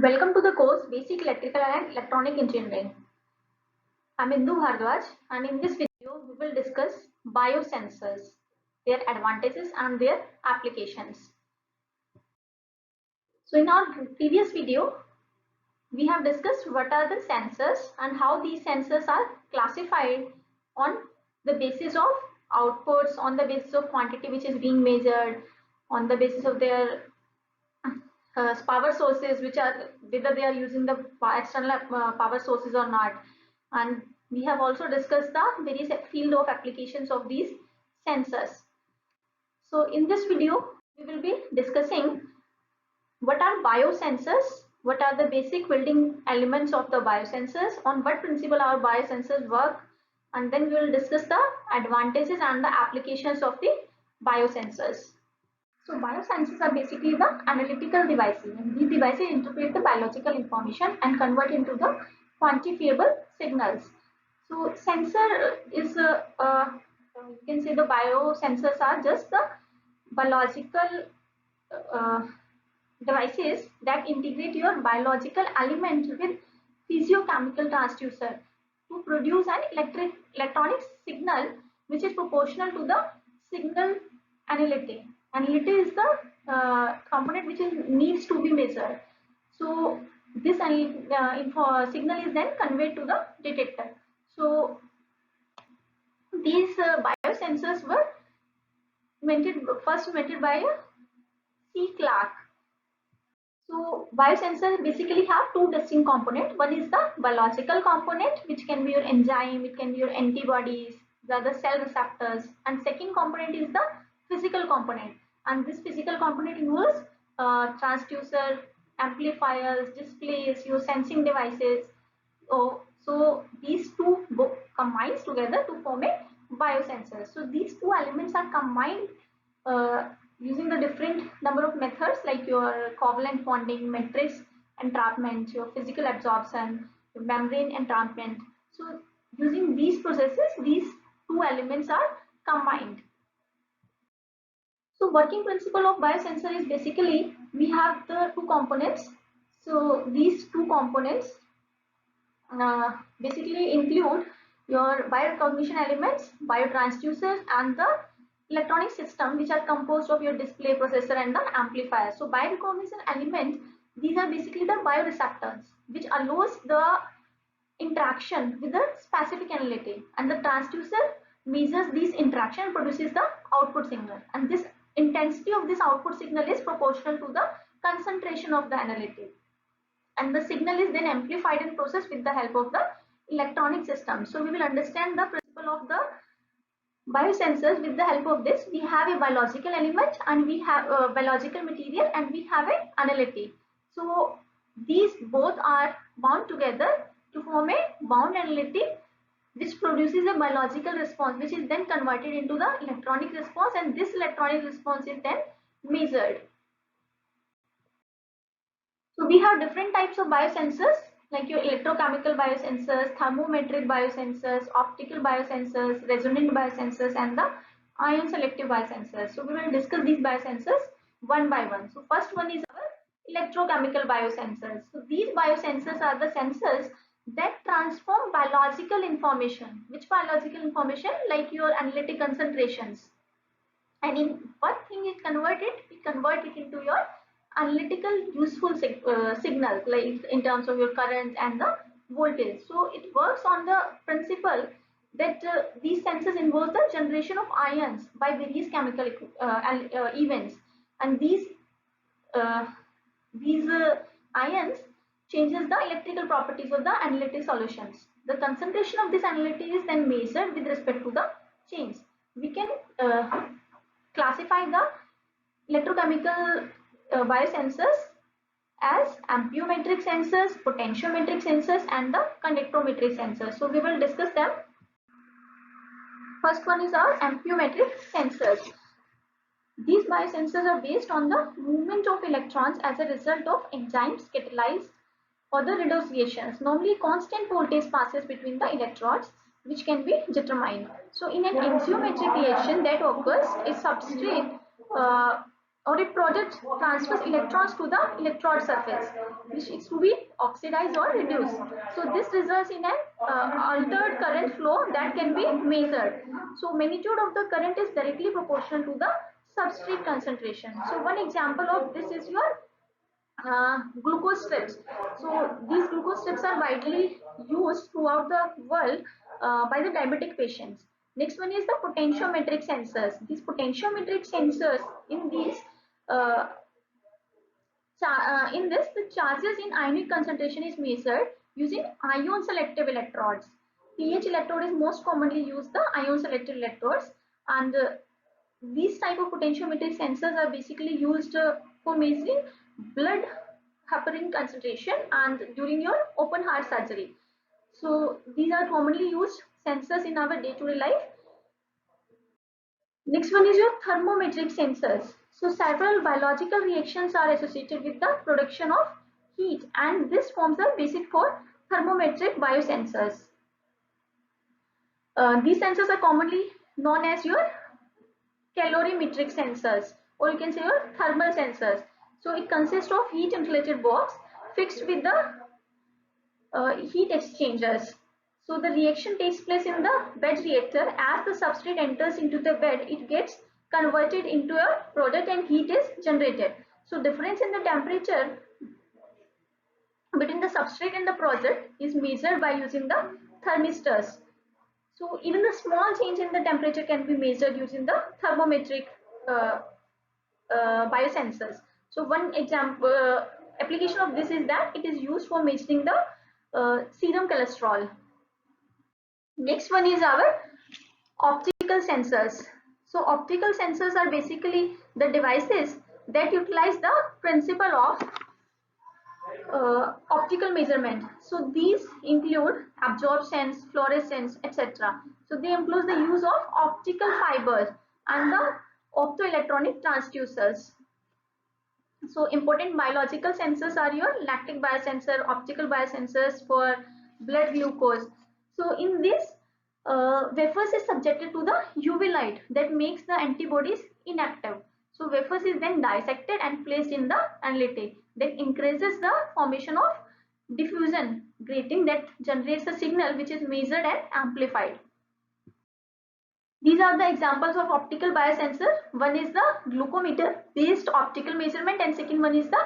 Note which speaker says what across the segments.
Speaker 1: Welcome to the course Basic Electrical and Electronic Engineering. I'm Indu Bhardwaj, and in this video we will discuss biosensors, their advantages and their applications. So in our previous video we have discussed what are the sensors and how these sensors are classified on the basis of outputs, on the basis of quantity which is being measured, on the basis of their power sources, which are whether they are using the external power sources or not. And we have also discussed the various field of applications of these sensors. So in this video we will be discussing what are biosensors, what are the basic building elements of the biosensors, on what principle our biosensors work, and then we will discuss the advantages and the applications of the biosensors. So biosensors are basically the analytical devices, and these devices interpret the biological information and convert into the quantifiable signals. So sensor is you can say the biosensors are just the biological uh, devices that integrate your biological element with physiochemical transducer to produce an electronic signal which is proportional to the signal analytic. Analytic is the component which needs to be measured. So this signal is then conveyed to the detector. So these biosensors were first invented by C. Clark. So biosensors basically have two distinct components. One is the biological component, which can be your enzyme, it can be your antibodies, the other cell receptors, and second component is the physical component. And this physical component involves transducer, amplifiers, displays, your sensing devices. So these two combines together to form a biosensor. So these two elements are combined uh, using the different number of methods like your covalent bonding, matrix entrapment, your physical absorption, your membrane entrapment. So using these processes, these two elements are combined. So working principle of biosensor is basically we have the two components. So these two components basically include your biorecognition elements, biotransducers, and the electronic system, which are composed of your display, processor, and the amplifier. So biorecognition elements, these are basically the bioreceptors, which allows the interaction with the specific analytic, and the transducer measures this interaction and produces the output signal, and this intensity of this output signal is proportional to the concentration of the analytic, and the signal is then amplified and processed with the help of the electronic system. So we will understand the principle of the biosensors with the help of this. We have a biological element and we have a biological material and we have an analytic. So these both are bound together to form a bound analytic which produces a biological response, which is then converted into the electronic response, and this electronic response is then measured. So we have different types of biosensors like your electrochemical biosensors, thermometric biosensors, optical biosensors, resonant biosensors, and the ion selective biosensors. So we will discuss these biosensors one by one. So first one is our electrochemical biosensors. So these biosensors are the sensors that transform biological information. Which biological information? Like your analytic concentrations. And in what thing is converted? We convert it into your analytical useful signals, like in terms of your current and the voltage. So it works on the principle that these sensors involve the generation of ions by various chemical events, and uh, these ions changes the electrical properties of the analytic solutions. The concentration of this analytic is then measured with respect to the change. We can classify the electrochemical biosensors as amperometric sensors, potentiometric sensors, and the conductometric sensors. So we will discuss them. First one is our amperometric sensors. These biosensors are based on the movement of electrons as a result of enzymes catalyzed or the redox reactions. Normally constant voltage passes between the electrodes, which can be determined. So in an enzymatic reaction that occurs, a substrate or a project transfers electrons to the electrode surface, which is to be oxidized or reduced. So this results in an altered current flow that can be measured. So magnitude of the current is directly proportional to the substrate concentration. So one example of this is your glucose strips. So these glucose strips are widely used throughout the world by the diabetic patients. Next one is the potentiometric sensors. These potentiometric sensors, in these uh, in this, the charges in ionic concentration is measured using ion selective electrodes. pH electrode is most commonly used, the ion selective electrodes, and these type of potentiometric sensors are basically used for measuring blood heparin concentration and during your open heart surgery. So these are commonly used sensors in our day-to-day life. Next one is your thermometric sensors. So several biological reactions are associated with the production of heat, and this forms the basic for thermometric biosensors. These sensors are commonly known as your calorimetric sensors, or you can say your thermal sensors. So it consists of heat insulated box fixed with the heat exchangers. So the reaction takes place in the bed reactor. As the substrate enters into the bed, it gets converted into a product and heat is generated. So difference in the temperature between the substrate and the product is measured by using the thermistors. So even the small change in the temperature can be measured using the thermometric uh, biosensors. So one example application of this is that it is used for measuring the serum cholesterol. Next one is our optical sensors. So optical sensors are basically the devices that utilize the principle of optical measurement. So these include absorptions, fluorescence, etc. So they employ the use of optical fibers and the optoelectronic transducers. So important biological sensors are your lactic biosensor, optical biosensors for blood glucose. So in this, wafers is subjected to the UV light that makes the antibodies inactive. So wafers is then dissected and placed in the analytic that increases the formation of diffusion grating that generates a signal which is measured and amplified. These are the examples of optical biosensor. One is the glucometer based optical measurement and second one is the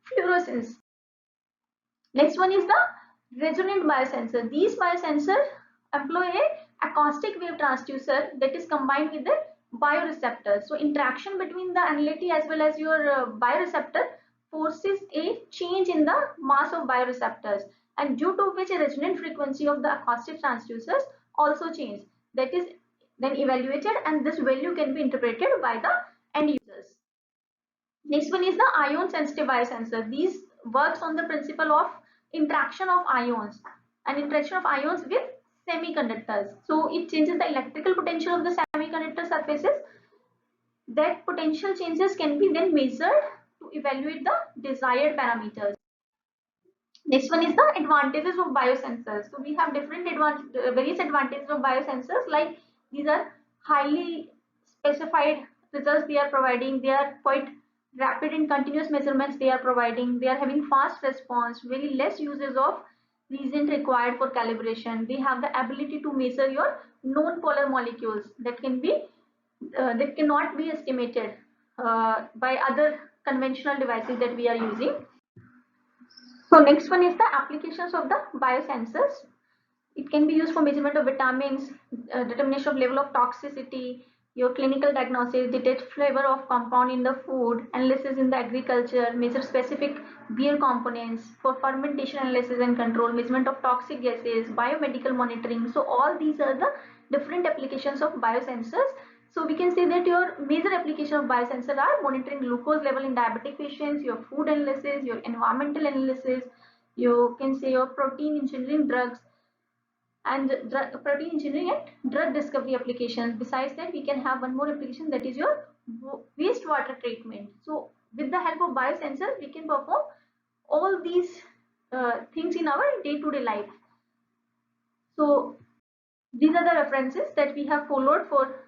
Speaker 1: fluorescence. Next one is the resonant biosensor. These biosensors employ a acoustic wave transducer that is combined with the bioreceptor. So interaction between the analyte as well as your bioreceptor forces a change in the mass of bioreceptors, and due to which a resonant frequency of the acoustic transducers also change. That is then evaluated and this value can be interpreted by the end users. Next one is the ion sensitive biosensor. These works on the principle of interaction of ions and interaction of ions with semiconductors. So it changes the electrical potential of the semiconductor surfaces. That potential changes can be then measured to evaluate the desired parameters. Next one is the advantages of biosensors. So we have different various advantages of biosensors, like these are highly specified results they are providing. They are quite rapid and continuous measurements they are providing. They are having fast response, very less uses of reagent required for calibration. They have the ability to measure your known polar molecules that can be that cannot be estimated by other conventional devices that we are using. So next one is the applications of the biosensors. It can be used for measurement of vitamins, determination of level of toxicity, your clinical diagnosis, detect flavor of compound in the food, analysis in the agriculture, measure specific beer components, for fermentation analysis and control, measurement of toxic gases, biomedical monitoring. So all these are the different applications of biosensors. So we can say that your major application of biosensor are monitoring glucose level in diabetic patients, your food analysis, your environmental analysis, you can say your protein engineering drugs, and protein engineering and drug discovery applications. Besides that, we can have one more application, that is your wastewater treatment. So with the help of biosensors, we can perform all these things in our day-to-day life. So these are the references that we have followed for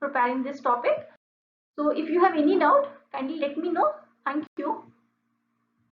Speaker 1: preparing this topic. So if you have any doubt, kindly let me know.